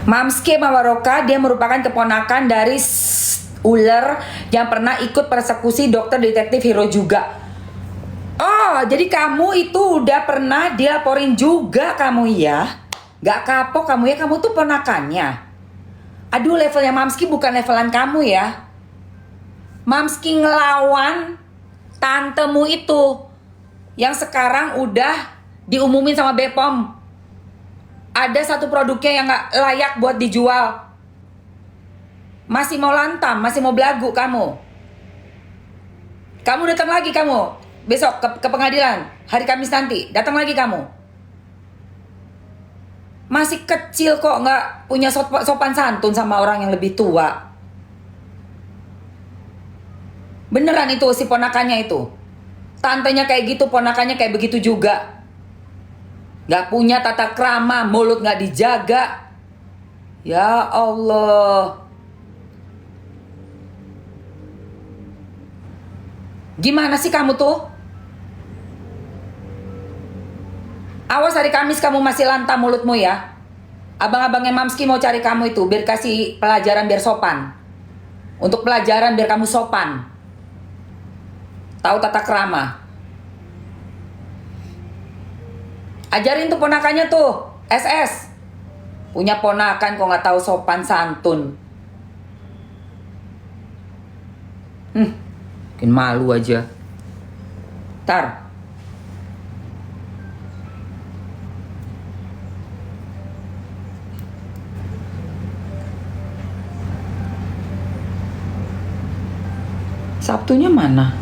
Mamski Mawaroka, dia merupakan keponakan dari ular yang pernah ikut persekusi dokter detektif Hero juga. Oh, jadi kamu itu udah pernah dilaporin juga kamu ya? Gak kapok kamu ya, kamu tuh ponakannya. Aduh, levelnya Mamski bukan levelan kamu ya. Mamski ngelawan tantemu itu yang sekarang udah diumumin sama Bepom. Ada satu produknya yang gak layak buat dijual. Masih mau lantam, masih mau belagu kamu. Kamu datang lagi kamu. Besok ke pengadilan. Hari Kamis nanti. Datang lagi kamu. Masih kecil kok gak punya sopan santun sama orang yang lebih tua. Beneran itu si ponakannya itu. Tantenya kayak gitu, ponakannya kayak begitu juga. Gak punya tata krama, mulut gak dijaga. Ya Allah. Gimana sih kamu tuh? Awas hari Kamis kamu masih lantam mulutmu ya. Abang-abangnya Mamski mau cari kamu itu, biar kasih pelajaran biar sopan. Untuk pelajaran biar kamu sopan. Tahu tata krama. Ajarin tuh ponakannya tuh, SS. Punya ponakan kok nggak tahu sopan santun. Bikin malu aja. Tar. Sabtunya mana?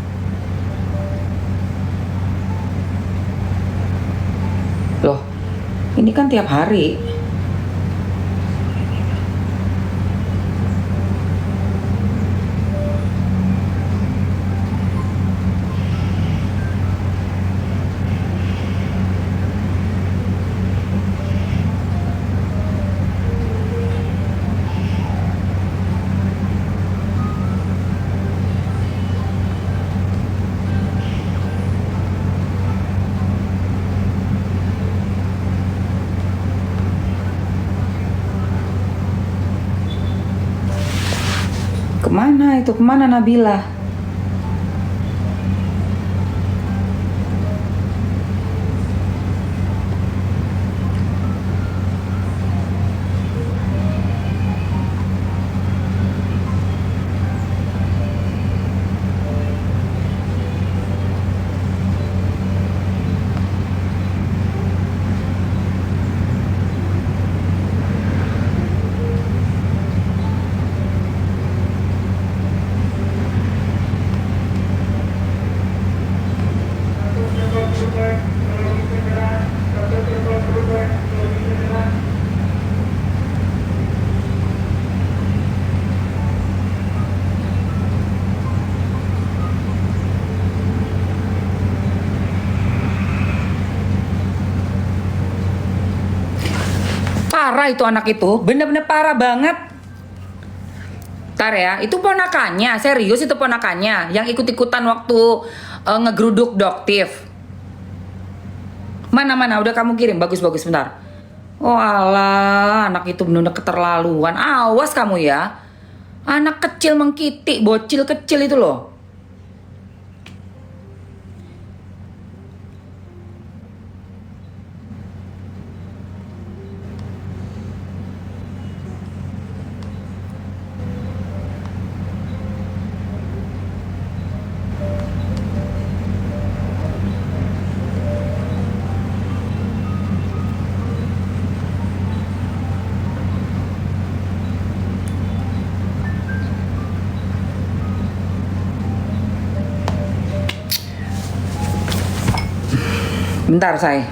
Loh, ini kan tiap hari. Kemana itu? Kemana Nabila? parah itu anak itu, bener-bener parah banget. Ntar ya, itu ponakannya, serius itu ponakannya yang ikut-ikutan waktu ngegeruduk Doktif. Mana, udah kamu kirim, bagus, bentar. Oh alah, anak itu bener-bener keterlaluan. Awas kamu ya. Anak kecil mengkitik, bocil kecil itu loh. Bentar, say.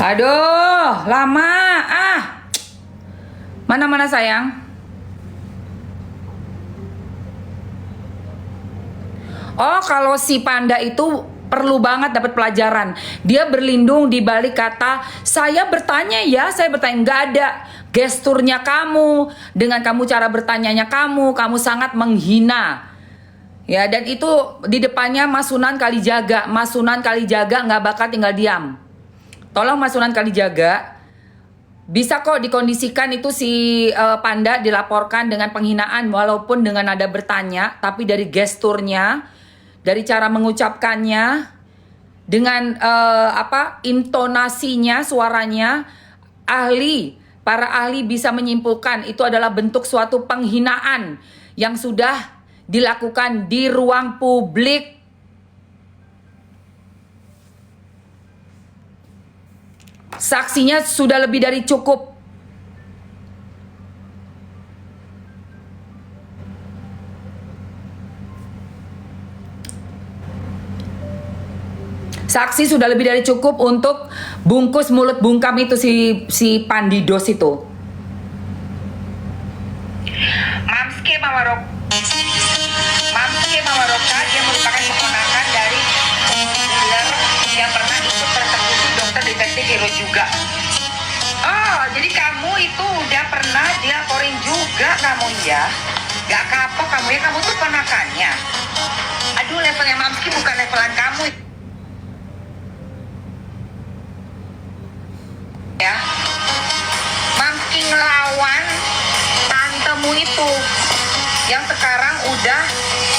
Aduh, lama. Mana sayang? Oh, kalau si panda itu perlu banget dapat pelajaran. Dia berlindung di balik kata, saya bertanya ya, saya bertanya. Nggak ada gesturnya kamu, dengan kamu cara bertanyanya kamu sangat menghina. Ya, dan itu di depannya Mas Sunan Kalijaga. Mas Sunan Kalijaga nggak bakal tinggal diam. Tolong Mas Sunan Kalijaga, bisa kok dikondisikan itu si panda dilaporkan dengan penghinaan walaupun dengan nada bertanya, tapi dari gesturnya, dari cara mengucapkannya, dengan intonasinya, suaranya, para ahli bisa menyimpulkan itu adalah bentuk suatu penghinaan yang sudah dilakukan di ruang publik. Saksinya sudah lebih dari cukup. Saksi sudah lebih dari cukup untuk bungkus mulut bungkam itu si Pandidos itu. Mamske Mawaroka, dia merupakan keponakan dari ular yang pernah ikut persekusi dokter detektif Hero juga. Oh, jadi kamu itu udah pernah dilaporin juga kamu ya? Gak kapok kamu ya, kamu tuh ponakannya. Aduh, levelnya Mamski bukan levelan kamu ya. Mamski ngelawan tantemu itu yang sekarang udah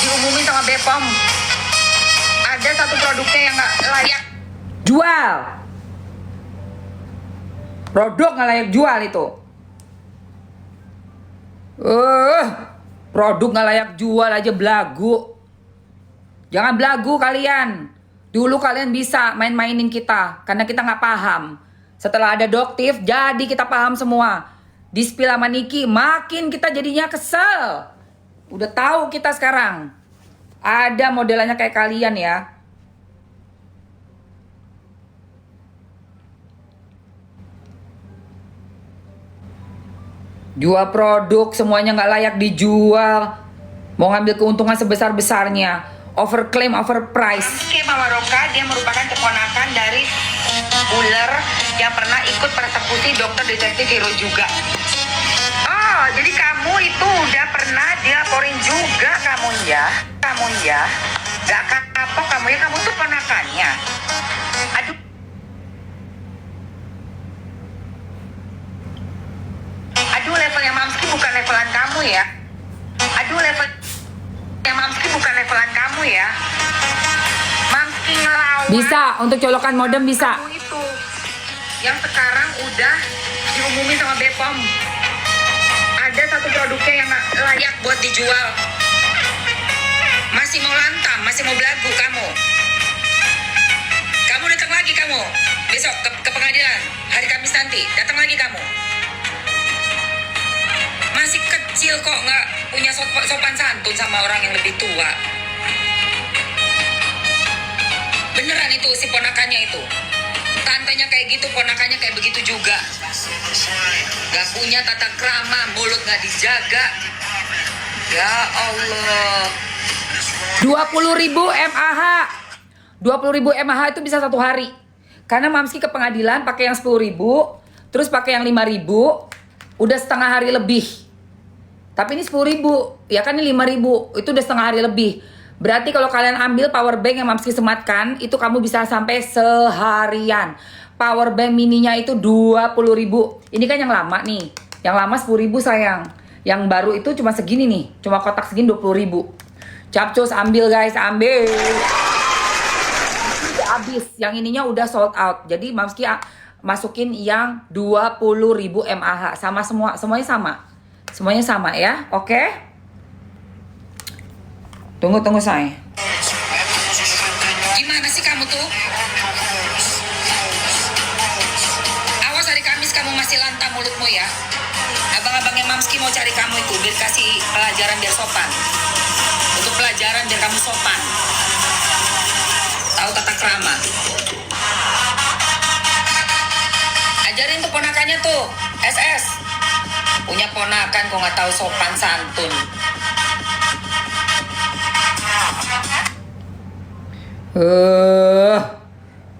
diumumin sama BPOM. Ada satu produknya yang gak layak jual. Produk nggak layak jual itu. Produk nggak layak jual aja belagu. Jangan belagu kalian. Dulu kalian bisa main-mainin kita karena kita nggak paham. Setelah ada Doktif, jadi kita paham semua. Di spill sama Niki, makin kita jadinya kesel. Udah tahu kita sekarang. Ada modelannya kayak kalian ya. Jual produk semuanya nggak layak dijual. Mau ngambil keuntungan sebesar-besarnya. Overclaim, overprice. Mamske Mawaroka, dia merupakan keponakan dari ular yang pernah ikut persekusi dokter detektif Hero juga. Oh, jadi kamu itu udah pernah dilaporin juga kamu ya? Gak kapok kamu ya, kamu tuh ponakannya. Aduh. Aduh, levelnya Mamski bukan levelan kamu ya. Mamski ngelawan. Bisa, untuk colokan modem bisa. Kamu itu yang sekarang udah diumumin sama BPOM. Ada satu produknya yang gak layak buat dijual. Masih mau lantang, masih mau belagu kamu. Kamu datang lagi kamu. Besok ke pengadilan, hari Kamis nanti. Datang lagi kamu. Masih kecil kok nggak punya sopan santun sama orang yang lebih tua. Beneran itu si ponakannya itu. Tantenya kayak gitu, ponakannya kayak begitu juga. Gak punya tata krama, mulut gak dijaga. Ya Allah. 20.000 MAH. 20.000 MAH itu bisa 1 hari. Karena Mamski ke pengadilan pakai yang 10.000, terus pakai yang 5.000, udah setengah hari lebih. Tapi ini 10.000, ya kan ini 5.000, itu udah setengah hari lebih. Berarti kalau kalian ambil power bank yang Mamski sematkan, itu kamu bisa sampai seharian. Power bank mininya itu 20.000. Ini kan yang lama nih. Yang lama 10.000 sayang. Yang baru itu cuma segini nih. Cuma kotak segini 20.000. Capcus ambil guys, ambil. Udah habis. Yang ininya udah sold out. Jadi Mamski masukin yang 20.000 MAH. Sama semua, semuanya sama. Semuanya sama ya, oke? Tunggu say. Gimana sih kamu tuh? Awas hari Kamis kamu masih lantang mulutmu ya. Abang-abangnya Mamski mau cari kamu itu biar kasih pelajaran biar sopan. Untuk pelajaran biar kamu sopan. Tahu tata krama. Ajarin tuh ponakannya tuh, SS. Punya ponakan kok nggak tahu sopan santun.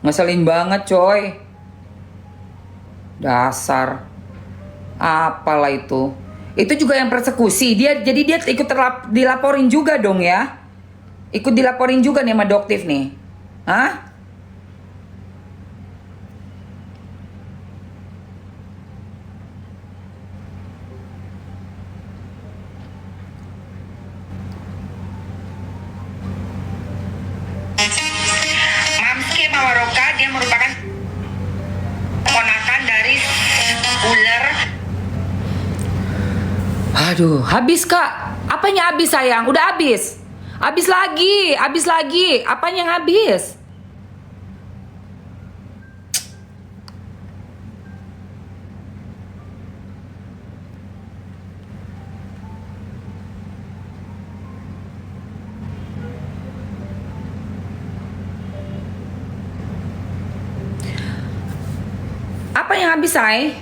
Ngeselin banget coy. Dasar. Apalah itu. Itu juga yang persekusi. Jadi dia ikut dilaporin juga dong ya. Ikut dilaporin juga nih sama Doktif nih. Hah? Mamski Mawaroka, dia merupakan ponakan dari ular. Aduh, habis kak. Apanya habis sayang? Udah habis. Habis lagi, habis lagi. Apanya yang habis? Apa yang habis say?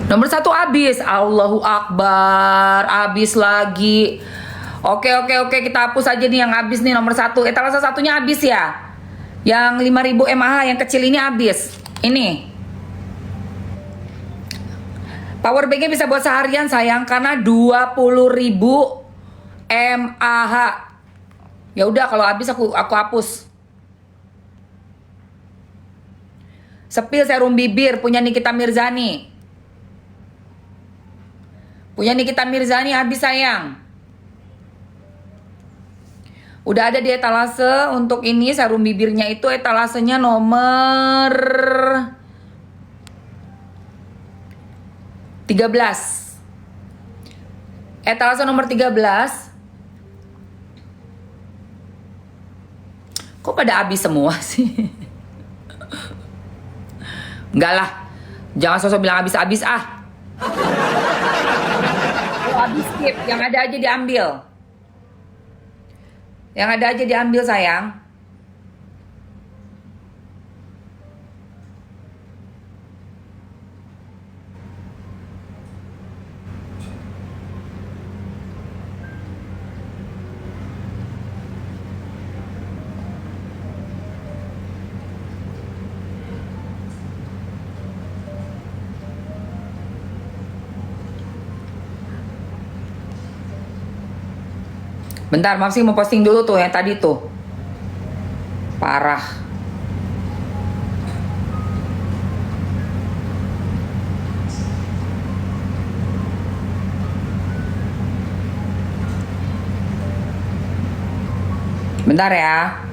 Nomor 1 habis. Allahu Akbar. Habis lagi. Oke, kita hapus aja nih yang habis nih nomor 1. Etalase satunya habis ya. Yang 5.000 MAH yang kecil ini habis. Ini. Power banknya bisa buat seharian sayang karena 20.000 MAH. Ya udah kalau habis aku hapus. Sepil serum bibir punya Nikita Mirzani. Punya Nikita Mirzani habis sayang. Udah ada di etalase untuk ini serum bibirnya itu etalasenya nomor 13. Etalase nomor 13. Kok pada habis semua sih? Enggak lah. Jangan sosok bilang habis-habis ah. Kalau habis skip, yang ada aja diambil. Yang ada aja diambil sayang. Bentar, Mamsi mau posting dulu tuh yang tadi tuh. Parah. Bentar ya.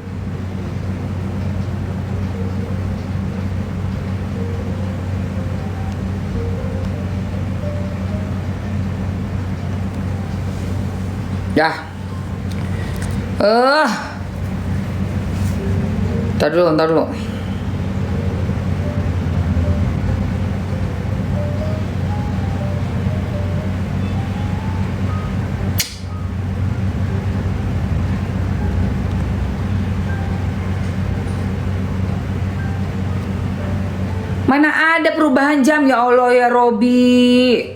Ya. Ntar dulu. Mana ada perubahan jam, ya Allah ya Robi.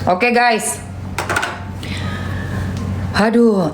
Oke guys. Aduh.